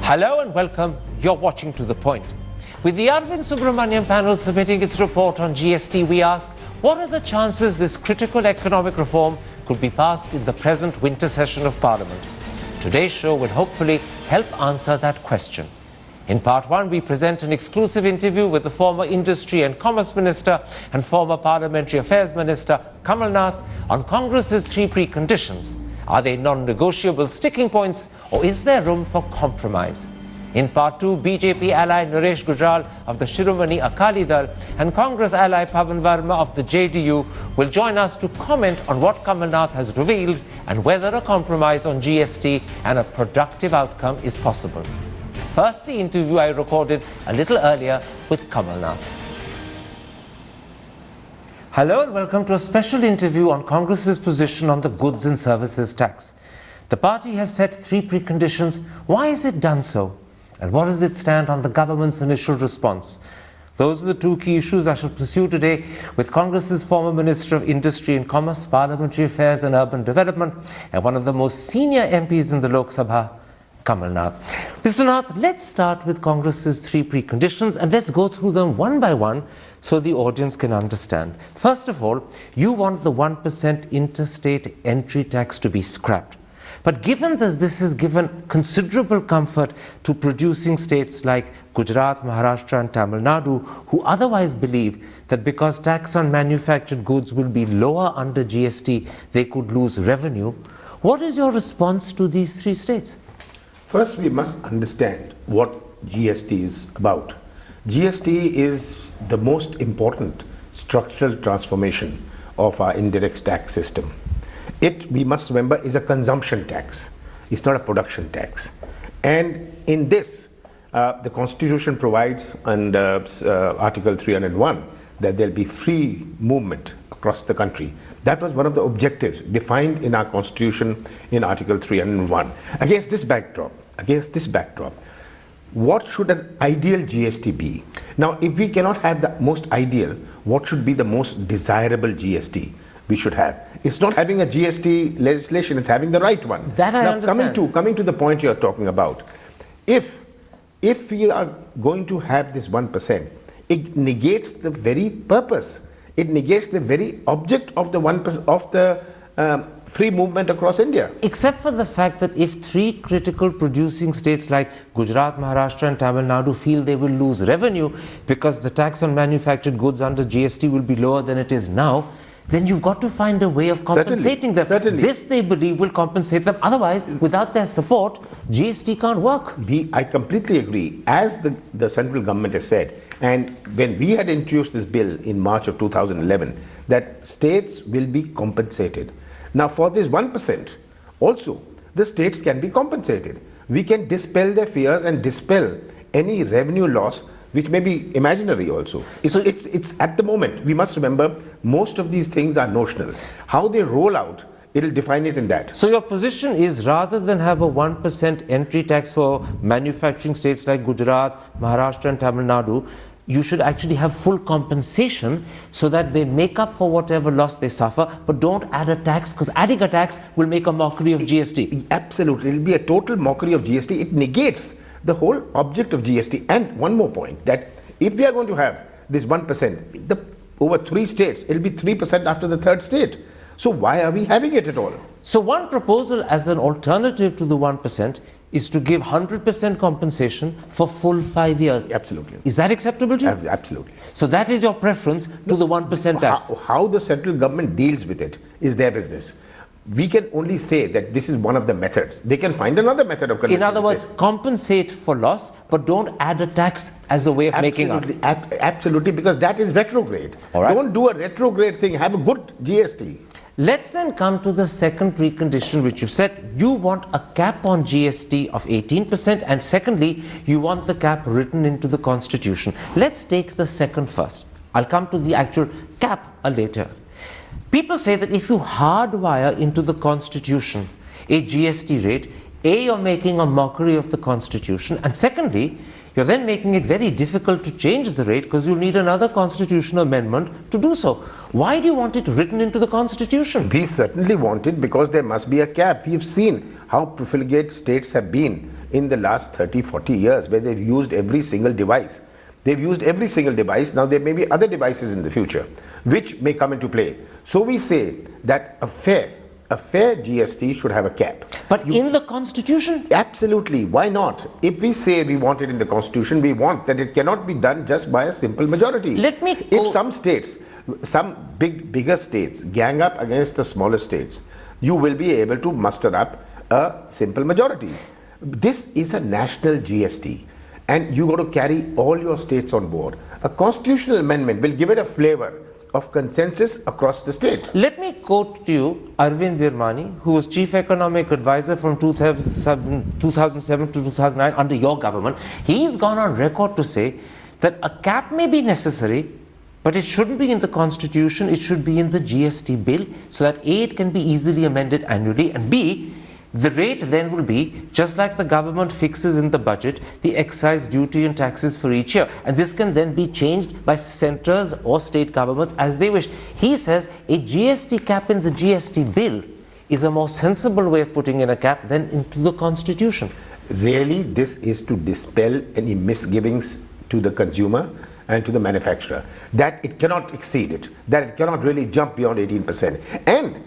Hello and welcome. You're watching To The Point. With the Arvind Subramanian panel submitting its report on GST, we ask, what are the chances this critical economic reform could be passed in the present winter session of Parliament? Today's show will hopefully help answer that question. In part one, we present an exclusive interview with the former Industry and Commerce Minister and former Parliamentary Affairs Minister, Kamalnath, on Congress's three preconditions. Are they non-negotiable sticking points, or is there room for compromise? In part two, BJP ally Naresh Gujral of the Shiromani Akali Dal and Congress ally Pavan Verma of the JDU will join us to comment on what Kamalnath has revealed and whether a compromise on GST and a productive outcome is possible. First, the interview I recorded a little earlier with Kamalnath. Hello and welcome to a special interview on Congress's position on the goods and services tax. The party has set three preconditions. Why has it done so? And what does it stand on the government's initial response? Those are the two key issues I shall pursue today with Congress's former Minister of Industry and Commerce, Parliamentary Affairs and Urban Development, and one of the most senior MPs in the Lok Sabha, Kamalnath. Mr. Nath, let's start with Congress's three preconditions and let's go through them one by one so the audience can understand. First of all, you want the 1% interstate entry tax to be scrapped. But given that this has given considerable comfort to producing states like Gujarat, Maharashtra and Tamil Nadu, who otherwise believe that because tax on manufactured goods will be lower under GST, they could lose revenue, what is your response to these three states? First, we must understand what GST is about. GST is the most important structural transformation of our indirect tax system. It, we must remember, is a consumption tax. It's not a production tax. And in this, the Constitution provides under Article 301 that there'll be free movement across the country. That was one of the objectives defined in our Constitution in Article 301. Against this backdrop, what should an ideal GST be? Now, if we cannot have the most ideal, what should be the most desirable GST we should have? It's not having a GST legislation, it's having the right one. That I understand. Coming to the point you're talking about, if we are going to have this 1%, it negates the very purpose. It negates the very object of the 1% of the free movement across India. Except for the fact that if three critical producing states like Gujarat, Maharashtra and Tamil Nadu feel they will lose revenue because the tax on manufactured goods under GST will be lower than it is now, then you've got to find a way of compensating them. Certainly. This, they believe, will compensate them. Otherwise, without their support, GST can't work. I completely agree. As the central government has said, and when we had introduced this bill in March of 2011, that states will be compensated. Now, for this 1%, also, the states can be compensated. We can dispel their fears and dispel any revenue loss which may be imaginary also. It's at the moment, we must remember, most of these things are notional. How they roll out, it'll define it in that. So your position is, rather than have a 1% entry tax for manufacturing states like Gujarat, Maharashtra and Tamil Nadu, you should actually have full compensation so that they make up for whatever loss they suffer, but don't add a tax, because adding a tax will make a mockery of GST. Absolutely, it'll be a total mockery of GST. It negates the whole object of GST. And one more point, that if we are going to have this 1%, over three states, it'll be 3% after the third state. So why are we having it at all? So one proposal as an alternative to the 1% is to give 100% compensation for full 5 years. Absolutely. Is that acceptable to you? Absolutely. So that is your preference to the 1% tax? How the central government deals with it is their business. We can only say that this is one of the methods. They can find another method of convincing. In other words, compensate for loss, but don't add a tax as a way of making up. Absolutely, because that is retrograde. All right. Don't do a retrograde thing. Have a good GST. Let's then come to the second precondition, which you said you want a cap on GST of 18%, and secondly, you want the cap written into the Constitution. Let's take the second first. I'll come to the actual cap later. People say that if you hardwire into the Constitution a GST rate, A, you're making a mockery of the Constitution, and secondly, you're then making it very difficult to change the rate because you'll need another constitutional amendment to do so. Why do you want it written into the Constitution? We certainly want it because there must be a cap. We've seen how profligate states have been in the last 30, 40 years where they've used every single device. They've used every single device. Now there may be other devices in the future which may come into play. So we say that a fair GST should have a cap. But in the Constitution? Absolutely. Why not? If we say we want it in the Constitution, we want that it cannot be done just by a simple majority. If some states, some bigger states gang up against the smaller states, you will be able to muster up a simple majority. This is a national GST. And you got to carry all your states on board. A constitutional amendment will give it a flavor of consensus across the state. Let me quote to you Arvind Virmani, who was Chief Economic Advisor from 2007 to 2009 under your government. He's gone on record to say that a cap may be necessary, but it shouldn't be in the Constitution, it should be in the GST bill, so that A, it can be easily amended annually, and B, the rate then will be, just like the government fixes in the budget, the excise duty and taxes for each year. And this can then be changed by centres or state governments as they wish. He says a GST cap in the GST bill is a more sensible way of putting in a cap than into the Constitution. Really, this is to dispel any misgivings to the consumer and to the manufacturer, that it cannot exceed it, that it cannot really jump beyond 18%. And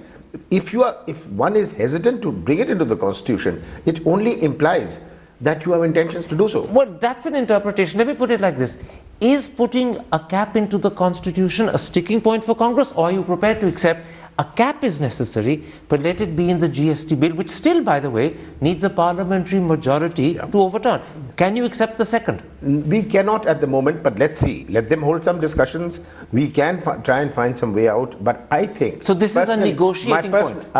if one is hesitant to bring it into the Constitution, it only implies that you have intentions to do so. Well, that's an interpretation. Let me put it like this. Is putting a cap into the Constitution a sticking point for Congress, or are you prepared to accept a cap is necessary, but let it be in the GST bill, which still, by the way, needs a parliamentary majority to overturn? Can you accept the second? We cannot at the moment, but let's see. Let them hold some discussions. We can try and find some way out, but I think... So this is a negotiating point.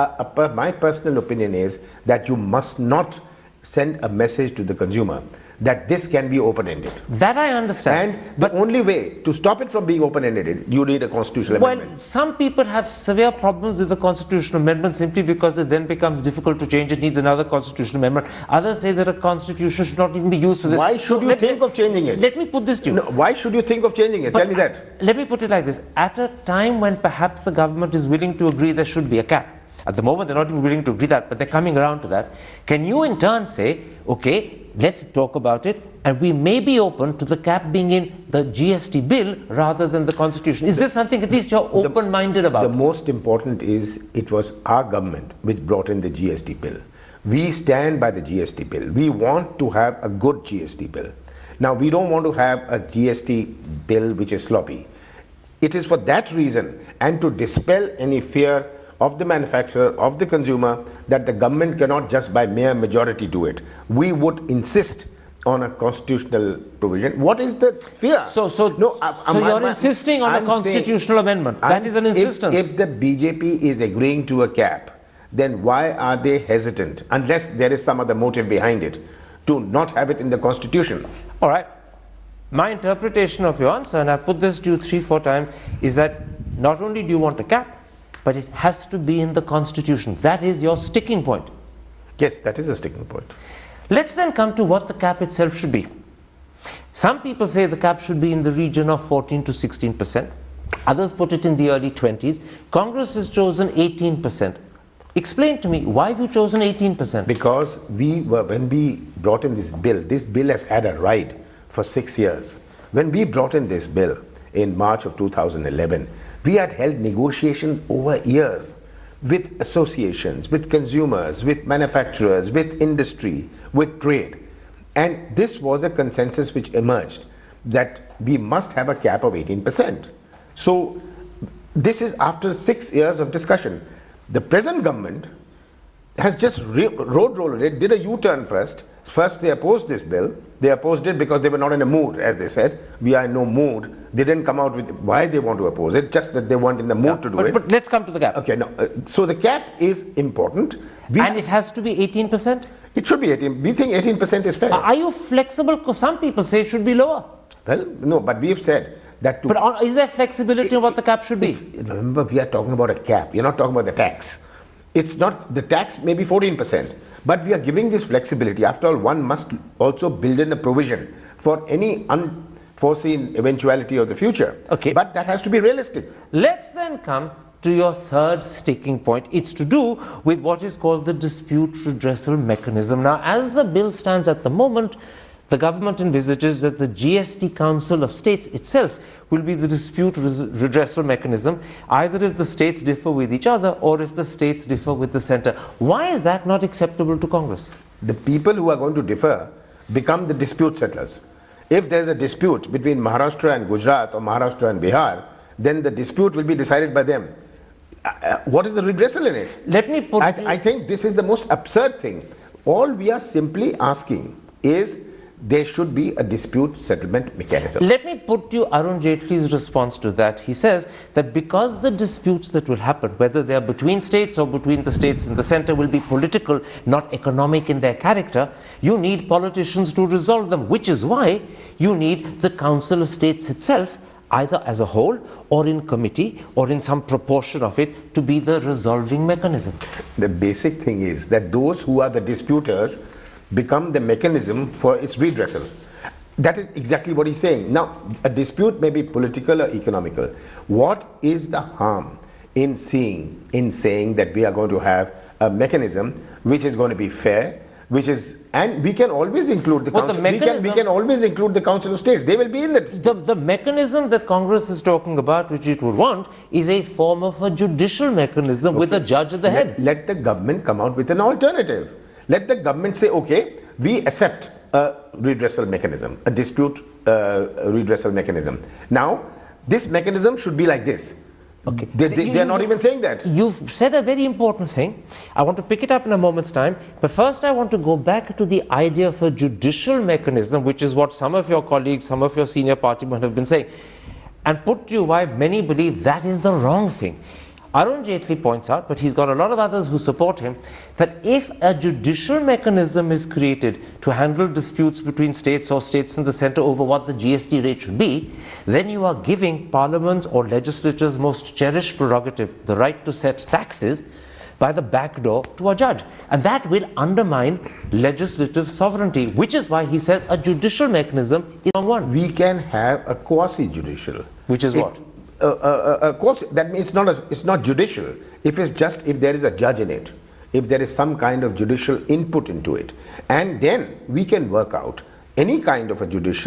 My personal opinion is that you must not send a message to the consumer that this can be open-ended. That I understand. And the only way to stop it from being open-ended, you need a constitutional amendment. Well, some people have severe problems with the constitutional amendment simply because it then becomes difficult to change. It needs another constitutional amendment. Others say that a constitution should not even be used for this. Why should you think of changing it? Let me put this to you. No, why should you think of changing it? Tell me that. Let me put it like this. At a time when perhaps the government is willing to agree there should be a cap, at the moment they're not even willing to agree that, but they're coming around to that, can you in turn say, okay, let's talk about it, and we may be open to the cap being in the GST bill rather than the Constitution? Is this something at least you're open-minded about? The most important is it was our government which brought in the GST bill. We stand by the GST bill. We want to have a good GST bill. Now, we don't want to have a GST bill which is sloppy. It is for that reason, and to dispel any fear of the manufacturer, of the consumer, that the government cannot just by mere majority do it. We would insist on a constitutional provision. What is the fear? So you're insisting on a constitutional amendment. That is an insistence. If the BJP is agreeing to a cap, then why are they hesitant, unless there is some other motive behind it, to not have it in the Constitution? All right. My interpretation of your answer, and I've put this to you 3-4 times, is that not only do you want a cap, but it has to be in the Constitution. That is your sticking point. Yes, that is a sticking point. Let's then come to what the cap itself should be. Some people say the cap should be in the region of 14 to 16%. Others put it in the early 20s. Congress has chosen 18%. Explain to me, why have you chosen 18%? Because when we brought in this bill has had a ride for 6 years. When we brought in this bill in March of 2011, we had held negotiations over years with associations, with consumers, with manufacturers, with industry, with trade. And this was a consensus which emerged that we must have a cap of 18%. So this is after 6 years of discussion. The present government has just road rolled it, did a U-turn first. First they opposed this bill. They opposed it because they were not in a mood, as they said. We are in no mood. They didn't come out with why they want to oppose it, just that they weren't in the mood to do it. But let's come to the cap. Okay, no. So the cap is important. And it has to be 18%? It should be 18. We think 18% is fair. Are you flexible? Because some people say it should be lower. Well, no, but we have said that... But is there flexibility on what the cap should be? Remember, we are talking about a cap. We are not talking about the tax. It's not, the tax may be 14%, but we are giving this flexibility. After all, one must also build in a provision for any unforeseen eventuality of the future. Okay. But that has to be realistic. Let's then come to your third sticking point. It's to do with what is called the dispute redressal mechanism. Now, as the bill stands at the moment, the government envisages that the GST Council of States itself will be the dispute redressal mechanism, either if the states differ with each other or if the states differ with the centre. Why is that not acceptable to Congress? The people who are going to differ become the dispute settlers. If there is a dispute between Maharashtra and Gujarat or Maharashtra and Bihar, then the dispute will be decided by them. What is the redressal in it? Let me put I think this is the most absurd thing. All we are simply asking is there should be a dispute settlement mechanism. Let me put you Arun Jaitley's response to that. He says that because the disputes that will happen, whether they are between states or between the states and the centre, will be political, not economic in their character, you need politicians to resolve them, which is why you need the Council of States itself, either as a whole or in committee or in some proportion of it, to be the resolving mechanism. The basic thing is that those who are the disputers become the mechanism for its redressal. That is exactly what he's saying. Now, a dispute may be political or economical. What is the harm in saying that we are going to have a mechanism which is going to be fair, and we can always include the council. We can always include the Council of States. They will be in the The mechanism that Congress is talking about, which it would want, is a form of a judicial mechanism with a judge at the head. Let the government come out with an alternative. Let the government say, okay, we accept a redressal mechanism, a dispute redressal mechanism. Now, this mechanism should be like this. Okay. They are not even saying that. You've said a very important thing. I want to pick it up in a moment's time. But first, I want to go back to the idea of a judicial mechanism, which is what some of your colleagues, some of your senior partymen have been saying, and put to you why many believe that is the wrong thing. Arun Jaitley points out, but he's got a lot of others who support him, that if a judicial mechanism is created to handle disputes between states or states in the centre over what the GST rate should be, then you are giving Parliament's or legislature's most cherished prerogative, the right to set taxes, by the back door to a judge. And that will undermine legislative sovereignty, which is why he says a judicial mechanism is wrong one. We can have a quasi-judicial. Which is what? Of course, that means it's not judicial. If there is a judge in it, if there is some kind of judicial input into it, and then we can work out any kind of a grievance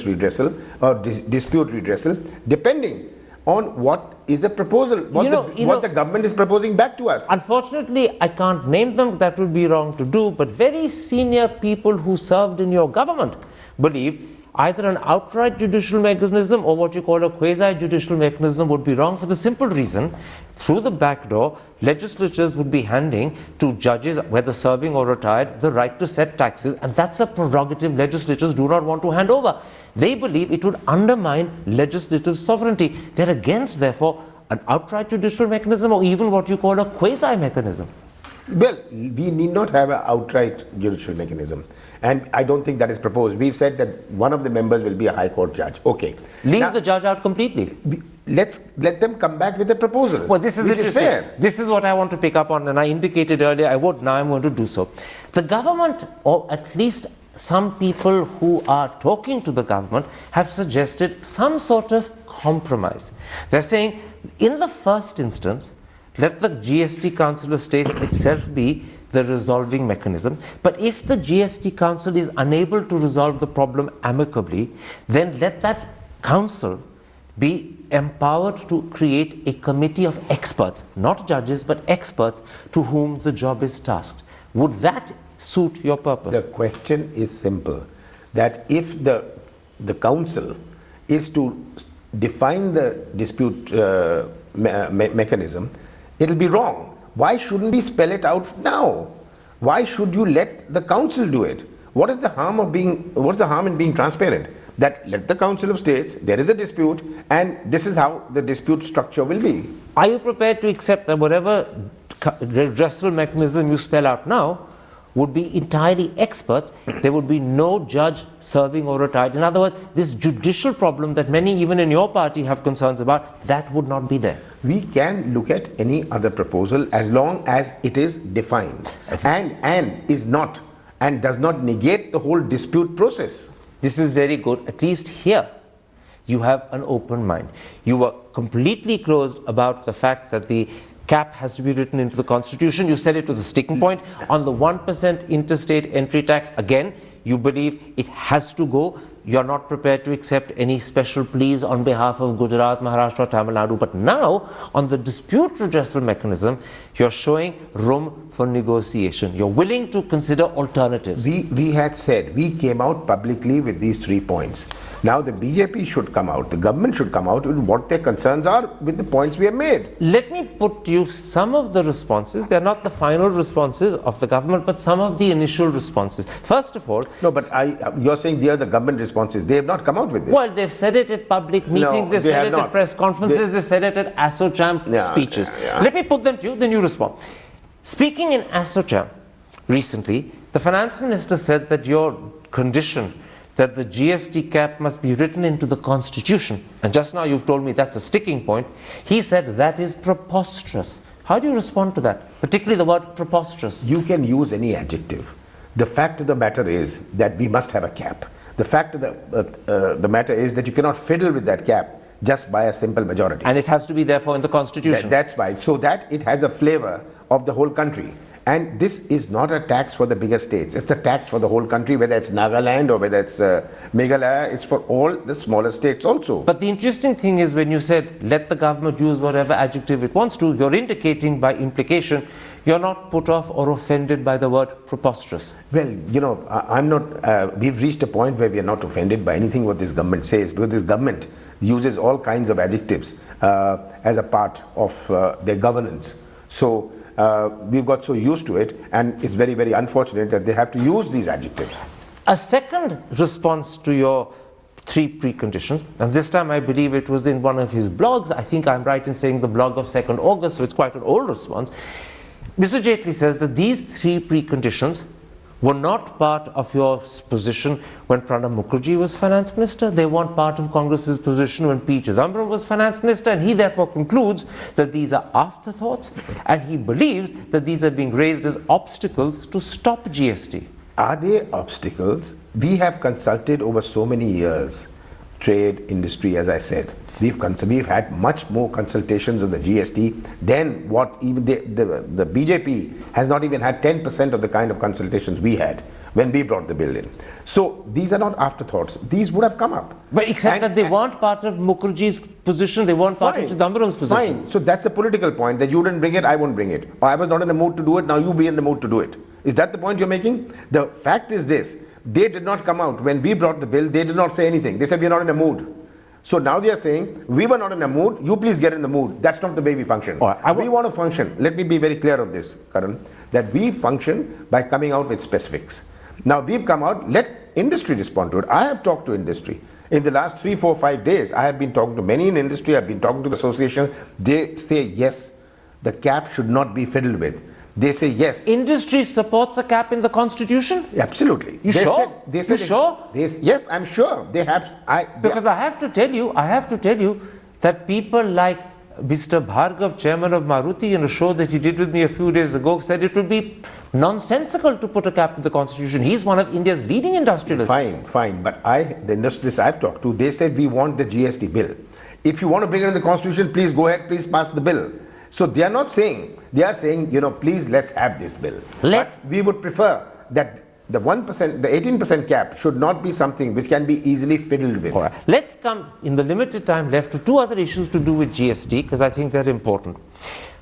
redressal or dispute redressal, depending on what is a proposal, what the government is proposing back to us. Unfortunately, I can't name them, that would be wrong to do, but very senior people who served in your government believe either an outright judicial mechanism or what you call a quasi-judicial mechanism would be wrong, for the simple reason, through the back door, legislatures would be handing to judges, whether serving or retired, the right to set taxes, and that's a prerogative legislatures do not want to hand over. They believe it would undermine legislative sovereignty. They're against, therefore, an outright judicial mechanism or even what you call a quasi-mechanism. Well, we need not have an outright judicial mechanism, and I don't think that is proposed. We've said that one of the members will be a High Court judge. Okay. Leave the judge out completely. Let them come back with a proposal. Well, this is interesting. Fair. This is what I want to pick up on, and I indicated earlier I would. Now I'm going to do so. The government, or at least some people who are talking to the government, have suggested some sort of compromise. They're saying, in the first instance, let the GST Council of States itself be the resolving mechanism. But if the GST Council is unable to resolve the problem amicably, then let that council be empowered to create a committee of experts, not judges, but experts to whom the job is tasked. Would that suit your purpose? The question is simple, that if the council is to define the dispute mechanism, it'll be wrong. Why shouldn't we spell it out now? Why should you let the council do it? What's the harm in being transparent? That let the Council of States, there is a dispute, and this is how the dispute structure will be. Are you prepared to accept that whatever redressal mechanism you spell out now would be entirely experts? There would be no judge serving or retired. In other words, this judicial problem that many even in your party have concerns about, that would not be there. We can look at any other proposal as long as it is defined and is not, and does not negate the whole dispute process. This is very good. At least here, you have an open mind. You were completely closed about the fact that the cap has to be written into the Constitution. You said it was a sticking point. On the 1% interstate entry tax, again, you believe it has to go. You're not prepared to accept any special pleas on behalf of Gujarat, Maharashtra, Tamil Nadu. But now, on the dispute redressal mechanism, you're showing room for negotiation. You're willing to consider alternatives. We had said, we came out publicly with these 3 points. Now the BJP should come out, the government should come out with what their concerns are with the points we have made. Let me put to you some of the responses. They're not the final responses of the government, but some of the initial responses. First of all... No, but you're saying they are the government responses. They have not come out with this. Well, they've said it at public meetings, they've said it at press conferences, they've said it at ASSOCHAM speeches. Let me put them to you, then you respond. Speaking in ASSOCHAM recently, the finance minister said that your condition that the GST cap must be written into the Constitution, and just now you've told me that's a sticking point, he said that is preposterous. How do you respond to that, particularly the word preposterous? You can use any adjective. The fact of the matter is that we must have a cap. The fact of the matter is that you cannot fiddle with that cap just by a simple majority. And it has to be therefore in the Constitution. That's right, so that it has a flavor of the whole country. And this is not a tax for the bigger states. It's a tax for the whole country, whether it's Nagaland or whether it's Meghalaya. It's for all the smaller states also. But the interesting thing is when you said, let the government use whatever adjective it wants to, you're indicating by implication, you're not put off or offended by the word preposterous. Well, you know, I'm not, we've reached a point where we are not offended by anything what this government says, because this government uses all kinds of adjectives as a part of their governance. So, we've got so used to it, and it's very, very unfortunate that they have to use these adjectives. A second response to your 3 preconditions, and this time I believe it was in one of his blogs, I think I'm right in saying the blog of 2nd August, so it's quite an old response. Mr. Jaitley says that these 3 preconditions were not part of your position when Pranab Mukherjee was finance minister. They weren't part of Congress's position when P. Chidambaram was finance minister, and he therefore concludes that these are afterthoughts, and he believes that these are being raised as obstacles to stop GST. Are they obstacles? We have consulted over so many years, trade, industry, as I said. We've had much more consultations on the GST than what even the BJP has not even had 10% of the kind of consultations we had when we brought the bill in. So these are not afterthoughts. These would have come up. But except that they weren't part of Mukherjee's position, they weren't part of Chidambaram's position. Fine. So that's a political point, that you didn't bring it, I won't bring it. Or I was not in the mood to do it, now you be in the mood to do it. Is that the point you're making? The fact is this, they did not come out. When we brought the bill, they did not say anything. They said we're not in a mood. So now they are saying, we were not in a mood, you please get in the mood. That's not the way we function. We want to function. Let me be very clear on this, Karan, that we function by coming out with specifics. Now we've come out, let industry respond to it. I have talked to industry. In the last 3, 4, 5 days, I have been talking to many in industry, I've been talking to the association. They say, yes, the cap should not be fiddled with. They say yes. Industry supports a cap in the Constitution? Absolutely. You sure? They said you sure? Yes, I'm sure. They have. Because I have to tell you that people like Mr. Bhargav, chairman of Maruti, in a show that he did with me a few days ago, said it would be nonsensical to put a cap in the Constitution. He's one of India's leading industrialists. Fine. But the industrialists I've talked to, they said we want the GST bill. If you want to bring it in the Constitution, please go ahead, please pass the bill. So they are not saying, they are saying, you know, please let's have this bill. But we would prefer that the 1%, the 18% cap should not be something which can be easily fiddled with. All right. Let's come, in the limited time left, to 2 other issues to do with GST, because I think they're important.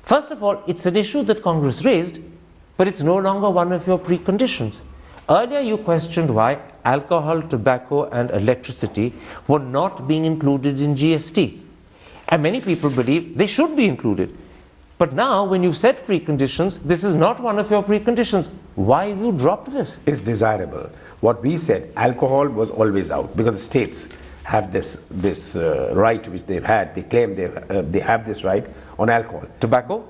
First of all, it's an issue that Congress raised, but it's no longer one of your preconditions. Earlier you questioned why alcohol, tobacco and electricity were not being included in GST. And many people believe they should be included. But now, when you've set preconditions, this is not one of your preconditions. Why have you dropped this? It's desirable. What we said, alcohol was always out, because the states have this right which they've had. They claim they have this right on alcohol. Tobacco?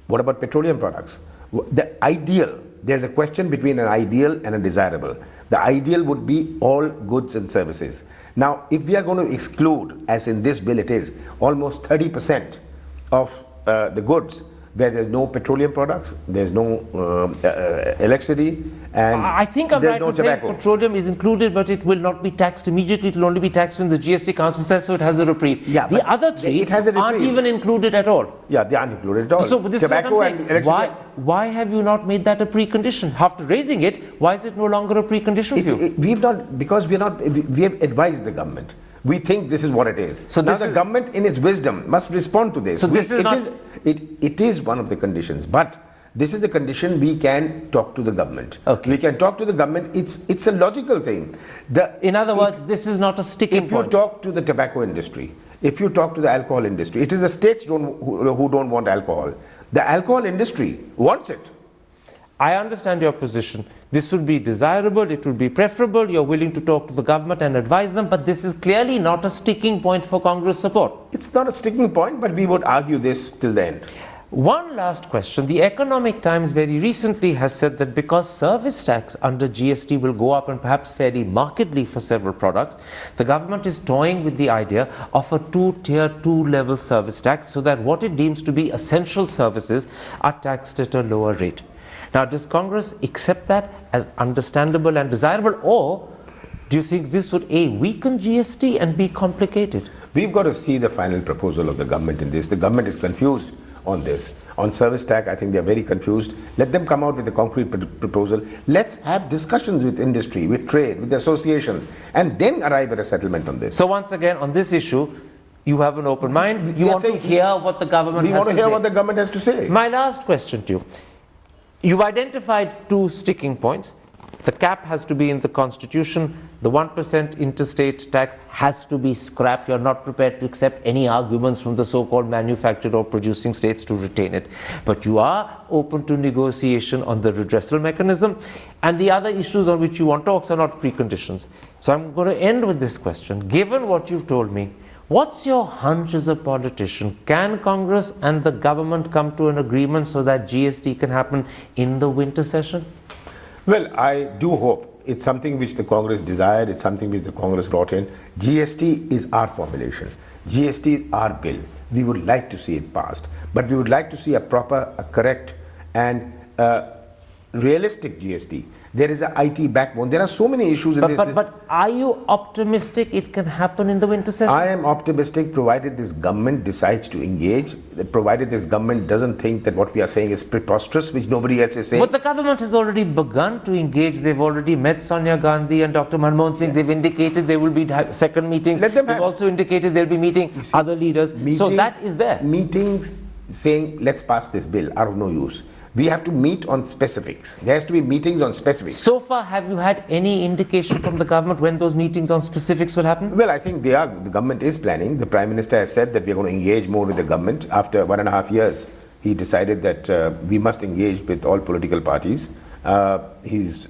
What about petroleum products? The ideal, there's a question between an ideal and a desirable. The ideal would be all goods and services. Now, if we are going to exclude, as in this bill it is, almost 30% of the goods where there's no petroleum products, there's no electricity, and I think I'm there's right no in saying tobacco. petroleum is included, but it will not be taxed immediately. It will only be taxed when the GST Council says so. It has a reprieve. Yeah, the but other three it has a aren't reprieve. even included at all. Yeah, they aren't included at all. So this Tobacco is what I'm and saying. electricity. Why have you not made that a precondition? After raising it, why is it no longer a precondition for you? We've not, because we have advised the government. We think this is what it is. So now this the is, government in its wisdom must respond to this. So this is not... It is one of the conditions, but this is the condition we can talk to the government. Okay. We can talk to the government. It's a logical thing. In other words, this is not a sticking point. If you talk to the tobacco industry, if you talk to the alcohol industry, it is the states who don't want alcohol. The alcohol industry wants it. I understand your position. This would be desirable, it would be preferable, you're willing to talk to the government and advise them, but this is clearly not a sticking point for Congress support. It's not a sticking point, but we would argue this till the end. One last question. The Economic Times very recently has said that because service tax under GST will go up and perhaps fairly markedly for several products, the government is toying with the idea of a two-tier, two-level service tax so that what it deems to be essential services are taxed at a lower rate. Now, does Congress accept that as understandable and desirable, or do you think this would A, weaken GST and B, complicated? We've got to see the final proposal of the government in this. The government is confused on this. On service tax, I think they're very confused. Let them come out with a concrete proposal. Let's have discussions with industry, with trade, with the associations, and then arrive at a settlement on this. So once again, on this issue, you have an open mind. You want to hear what the government has to say. We want to hear what the government has to say. My last question to you. You've identified two sticking points. The cap has to be in the Constitution. The 1% interstate tax has to be scrapped. You're not prepared to accept any arguments from the so-called manufactured or producing states to retain it. But you are open to negotiation on the redressal mechanism. And the other issues on which you want talks are not preconditions. So I'm going to end with this question. Given what you've told me, what's your hunch as a politician? Can Congress and the government come to an agreement so that GST can happen in the winter session? Well, I do hope. It's something which the Congress desired. It's something which the Congress brought in. GST is our formulation. GST is our bill. We would like to see it passed. But we would like to see a proper, a correct and realistic GST. There is an IT backbone. There are so many issues in this. But are you optimistic it can happen in the winter session? I am optimistic provided this government decides to engage, provided this government doesn't think that what we are saying is preposterous, which nobody else is saying. But the government has already begun to engage. They've already met Sonia Gandhi and Dr. Manmohan Singh. They've indicated there will be second meetings. Let them They've also indicated they'll be meeting other leaders. So that is there. Meetings saying let's pass this bill are of no use. We have to meet on specifics. There has to be meetings on specifics. So far, have you had any indication from the government when those meetings on specifics will happen? Well, I think the government is planning. The Prime Minister has said that we are going to engage more with the government. After 1.5 years, he decided that we must engage with all political parties. He's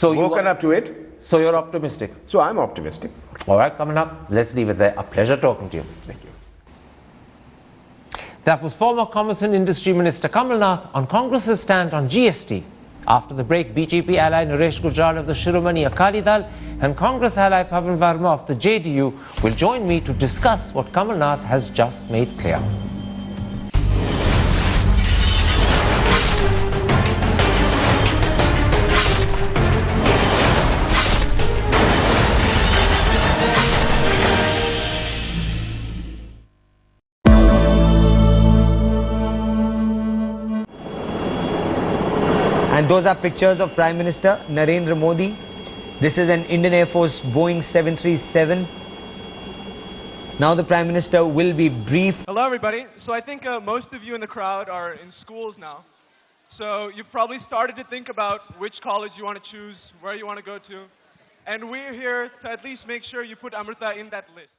woken up to it. So you're optimistic? So I'm optimistic. All right, coming up, let's leave it there. A pleasure talking to you. Thank you. That was former Commerce and Industry Minister Kamalnath on Congress's stand on GST. After the break, BJP ally Naresh Gujral of the Shiromani Akali Dal and Congress ally Pavan Verma of the JDU will join me to discuss what Kamalnath has just made clear. And those are pictures of Prime Minister Narendra Modi. This is an Indian Air Force Boeing 737. Now the Prime Minister will be briefed. Hello everybody. So I think most of you in the crowd are in schools now. So you've probably started to think about which college you want to choose, where you want to go to. And we're here to at least make sure you put Amrita in that list.